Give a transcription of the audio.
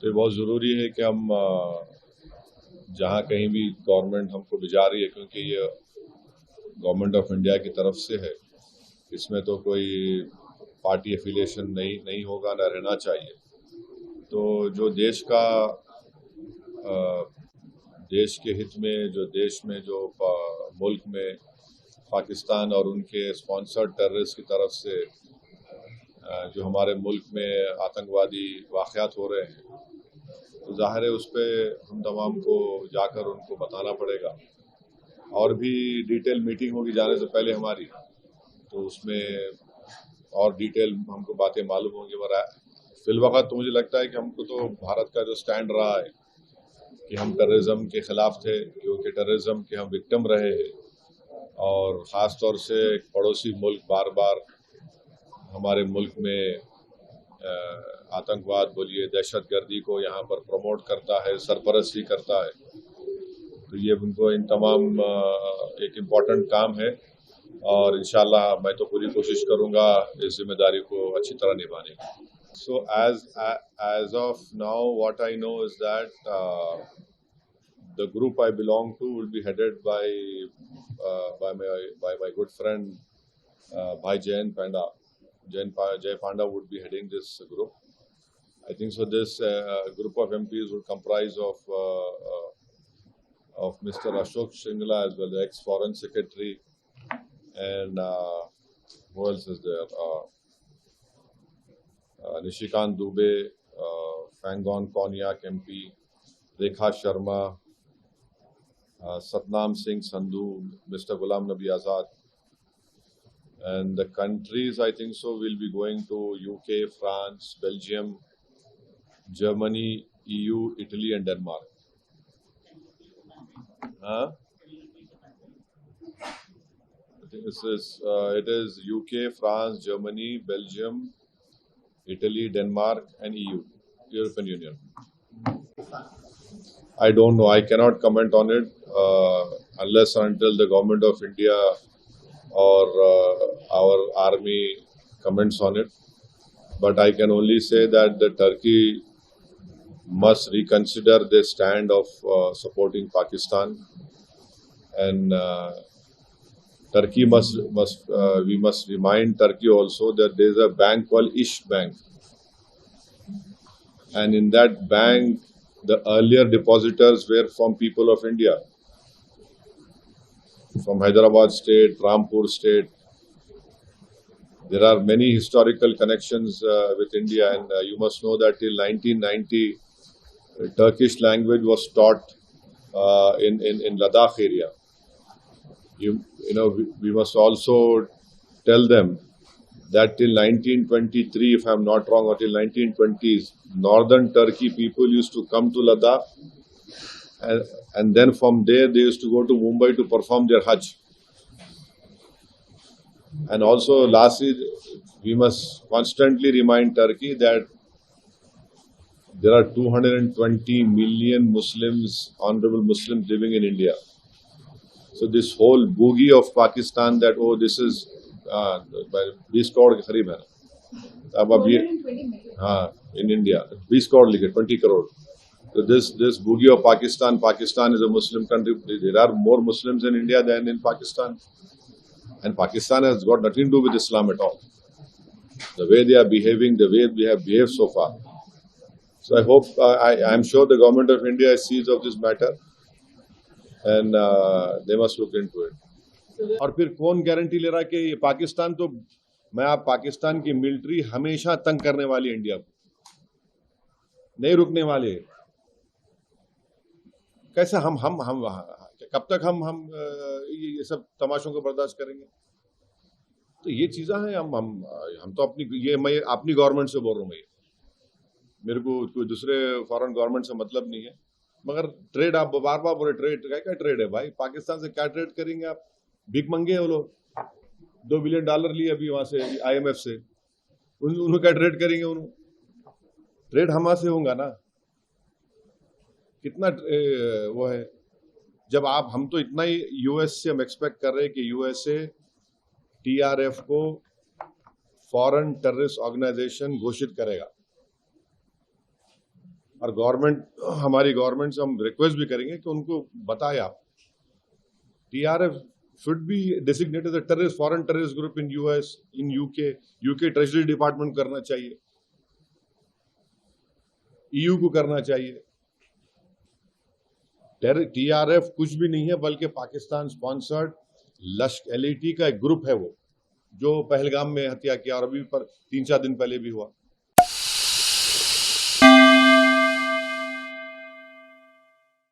तो ये बहुत ज़रूरी है कि हम जहाँ कहीं भी गवर्नमेंट हमको भिजा रही है, क्योंकि ये गवर्नमेंट ऑफ इंडिया की तरफ से है, इसमें तो कोई पार्टी एफिलिएशन नहीं होगा, ना रहना चाहिए। तो जो देश के हित में, जो देश में जो मुल्क में पाकिस्तान और उनके स्पॉन्सर्ड टेररिस्ट की तरफ से जो हमारे मुल्क में आतंकवादी वाक़यात हो रहे हैं, तो ज़ाहिर है उस पर हम तमाम को जाकर उनको बताना पड़ेगा। और भी डिटेल मीटिंग होगी जाने से पहले हमारी, तो उसमें और डिटेल हमको बातें मालूम होंगी। मगर फिलवक़्त तो मुझे लगता है कि हमको तो भारत का जो स्टैंड रहा है कि हम टेररिज्म के ख़िलाफ़ थे, क्योंकि टेररिज्म के हम विक्टिम रहे हैं, और ख़ास तौर से एक पड़ोसी मुल्क बार बार हमारे मुल्क में आतंकवाद बोलिए, दहशतगर्दी को यहाँ पर प्रमोट करता है, सरपरस्ती करता है। तो ये उनको इन तमाम एक इम्पॉर्टेंट काम है, और इंशाल्लाह मैं तो पूरी कोशिश करूँगा इस जिम्मेदारी को अच्छी तरह निभाने की। So as of now, what I know is that the group I belong to will be headed by my good friend Bhai Jayan Panda. Jay Panda would be heading this group. I think so. This group of MPs would comprise of Mr. Ashok Shingla as well, the ex-Foreign Secretary, and who else is there? Nishikant Dubey, Fangon Konyak MP, Rekha Sharma, Satnam Singh Sandhu, Mr. Ghulam Nabi Azad. And the countries, I think so, will be going to UK, France, Belgium, Germany, EU, Italy, and Denmark. I think it is UK, France, Germany, Belgium, Italy, Denmark, and EU, European Union. I don't know. I cannot comment on it unless and until the government of India or our army comments on it. But I can only say that the Turkey must reconsider their stand of supporting Pakistan, and Turkey we must remind Turkey also that there is a bank called Ish Bank, and in that bank the earlier depositors were from people of India, from Hyderabad state, Rampur state. There are many historical connections with India, and you must know that till 1990, Turkish language was taught in Ladakh area. You know, we must also tell them that till 1923, if I'm not wrong, or till 1920s, northern Turkey people used to come to Ladakh, and then from there they used to go to Mumbai to perform their Hajj. And also, lastly, we must constantly remind Turkey that there are 220 million Muslims, honorable Muslims living in India. So this whole boogie of Pakistan that, oh, this is 20 crore के करीब है ना, अब ये हाँ in India 20 crore लिखे 20 crore. So this boogie of Pakistan is a Muslim country. There are more Muslims in India than in Pakistan, and Pakistan has got nothing to do with Islam at all. The way they are behaving, the way we have behaved so far. So I hope, I am sure the government of India sees of this matter, and they must look into it. और फिर कौन guarantee ले रहा है कि ये पाकिस्तान, तो आप पाकिस्तान की मिलिट्री हमेशा तंग करने वाली इंडिया को, नहीं रुकने वाले। कैसे हम कब तक हम ये सब तमाशों को बर्दाश्त करेंगे? तो ये चीज़ें हैं, हम तो मैं अपनी गवर्नमेंट से बोल रहा हूँ, मेरे को कोई दूसरे फॉरेन गवर्नमेंट से मतलब नहीं है। मगर ट्रेड, आप बार बार बोले ट्रेड, क्या ट्रेड है भाई? पाकिस्तान से क्या ट्रेड करेंगे आप? भीख मंगे वो लोग, $2 बिलियन लिए अभी वहां से IMF से, उन्होंने क्या ट्रेड करेंगे? ट्रेड हमारे से होगा ना, कितना वो है। जब हम तो इतना ही US से हम एक्सपेक्ट कर रहे हैं कि USA TRF को फॉरेन टेररिस्ट ऑर्गेनाइजेशन घोषित करेगा, और गवर्नमेंट, हमारी गवर्नमेंट से हम रिक्वेस्ट भी करेंगे कि उनको बताए आप, TRF should be designated as a terrorist, foreign terrorist group in US, in UK treasury department करना चाहिए, EU को करना चाहिए। TRF कुछ भी नहीं है बल्कि पाकिस्तान स्पॉन्सर्ड LAT का एक ग्रुप है वो, जो पहलगाम में हत्या किया और अभी पर 3-4 दिन पहले भी हुआ।